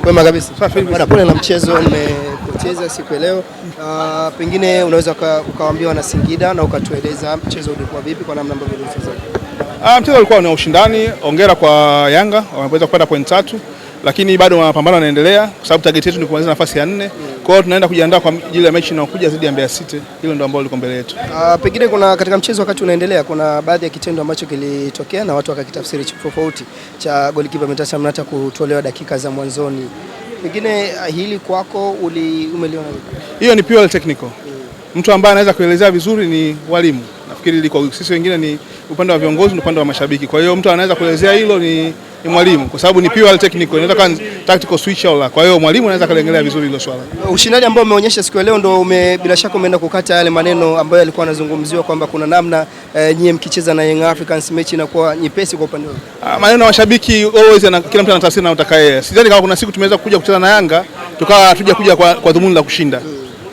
Kwema kabisa. Bwana, pole na mchezo mmepoteza siku ya leo. Pengine unaweza ukawaambia wana Singida na ukatueleza mchezo ulikuwa vipi kwa namna ambavyo ulicheza? Mchezo ulikuwa una ushindani. Hongera kwa Yanga, wameweza kupata point 3, lakini bado mapambano yanaendelea kwa sababu target yetu ni kumaliza nafasi ya 4. Kwa hiyo tunaenda kujiandaa kwa ajili ya mechi inayokuja dhidi ya Mbeya City. Hilo ndio ambalo liko mbele yetu. Pengine kuna katika mchezo wakati unaendelea kuna baadhi ya kitendo ambacho kilitokea na watu wakakitafsiri tofauti cha golikipa Metacha Mnata kutolewa dakika za mwanzoni. Pengine hili kwako umeliona? Hiyo ni pure technical. Mtu ambaye anaweza kuelezea vizuri ni walimu. Nafikiri liko sisi wengine ni upande wa viongozi na upande wa mashabiki. Kwa hiyo mtu anaweza kuelezea hilo ni mwalimu kwa sababu ni pure technical, inaweza kuwa tactical switch au la. Kwa hiyo mwalimu anaweza kulengelea vizuri hilo swala. Ushindani ambao umeonyesha siku ya leo ndio bila shaka umeenda kukata yale maneno ambayo yalikuwa yanazungumziwa kwamba kuna namna nyie mkicheza na Young Africans mechi inakuwa nyepesi kwa upande wao. Maneno ya mashabiki always kila mtu anatafsiri na utakaye. Sidhani kama kuna siku tumeweza kuja kucheza na Yanga tukawa hatuja kuja kwa dhumuni la kushinda.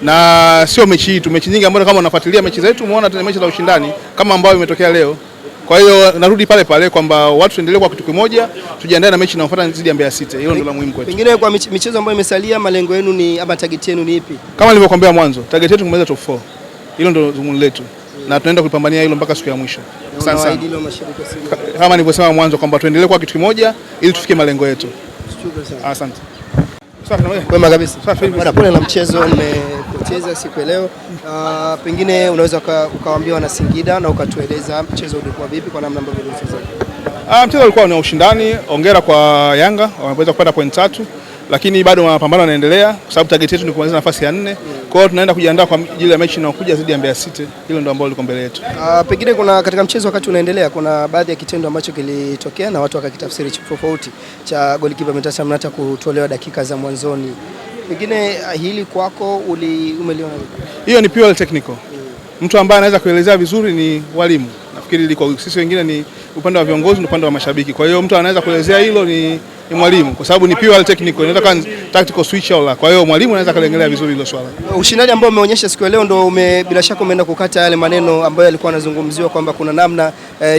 Na sio mechi hii tu, mechi nyingi ambazo kama unafuatilia mechi zetu umeona tuna mechi za ushindani kama ambayo imetokea leo. Kwa hiyo narudi pale pale kwamba watu tuendelee kwa kitu kimoja, tujiandae na mechi inayofuata dhidi ya Mbeya City. Hilo ndio la muhimu kwetu. Pengine kwa michezo ambayo imesalia, malengo yenu ni ama target yenu ni ipi? Kama nilivyokuambia mwanzo, target yetu kumaliza top 4. Hilo ndio dhumuni letu. Na tunaenda kupambania hilo mpaka siku ya mwisho. Asante sana. Kama nilivyosema mwanzo kwamba tuendelee kwa kitu kimoja ili tufikie malengo yetu. Asante. Kwema kabisa. Bwana, pole na mchezo mmepoteza siku ya leo. Pengine unaweza ukawaambia wana Singida na ukatueleza mchezo ulikuwa vipi kwa namna ambavyo ulicheza? Mchezo ulikuwa una ushindani. Hongera kwa Yanga, wameweza kupata point 3, lakini bado mapambano yanaendelea kwa sababu target yetu ni kumaliza nafasi ya 4. Kwa hiyo tunaenda kujiandaa kwa ajili ya mechi inayokuja dhidi ya Mbeya City. Hilo ndio ambalo liko mbele yetu. Pengine kuna katika mchezo wakati unaendelea kuna baadhi ya kitendo ambacho kilitokea na watu wakakitafsiri tofauti cha golikipa Metacha Mnata kutolewa dakika za mwanzoni. Pengine hili kwako umeliona? Hiyo ni pure technical. Mtu ambaye anaweza kuelezea vizuri ni walimu. Nafikiri liko sisi wengine ni upande wa viongozi na upande wa mashabiki. Kwa hiyo mtu anaweza kuelezea hilo ni mwalimu kwa sababu ni pure technical, inaweza kuwa tactical switch au la. Kwa hiyo mwalimu anaweza kulengelea vizuri hilo swala. Ushindani ambao umeonyesha siku ya leo ndio bila shaka umeenda kukata yale maneno ambayo yalikuwa yanazungumziwa kwamba kuna namna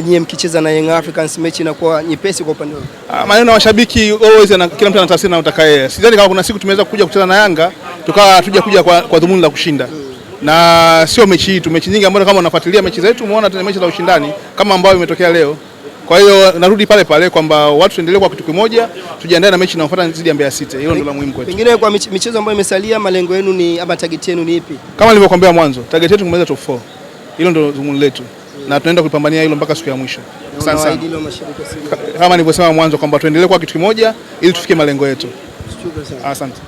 nyie mkicheza na Young Africans mechi inakuwa nyepesi kwa upande wao. Maneno ya mashabiki always kila mtu anatafsiri na utakaye. Sidhani kama kuna siku tumeweza kuja kucheza na Yanga tukawa hatuja kuja kwa dhumuni la kushinda. Na sio mechi hii tu, mechi nyingi ambazo kama unafuatilia mechi zetu umeona tuna mechi za ushindani kama ambayo imetokea leo. Kwa hiyo narudi pale pale kwamba watu tuendelee kwa kitu kimoja, tujiandae na mechi inayofuata dhidi ya Mbeya City. Hilo ndio la muhimu kwetu. Pengine kwa michezo ambayo imesalia, malengo yenu ni ama target yenu ni ipi? Kama nilivyokuambia mwanzo, target yetu kumaliza top 4. Hilo ndio dhumuni letu. Na tunaenda kupambania hilo mpaka siku ya mwisho. Asante sana. Kama nilivyosema mwanzo kwamba tuendelee kwa kitu kimoja ili tufikie malengo yetu. Asante.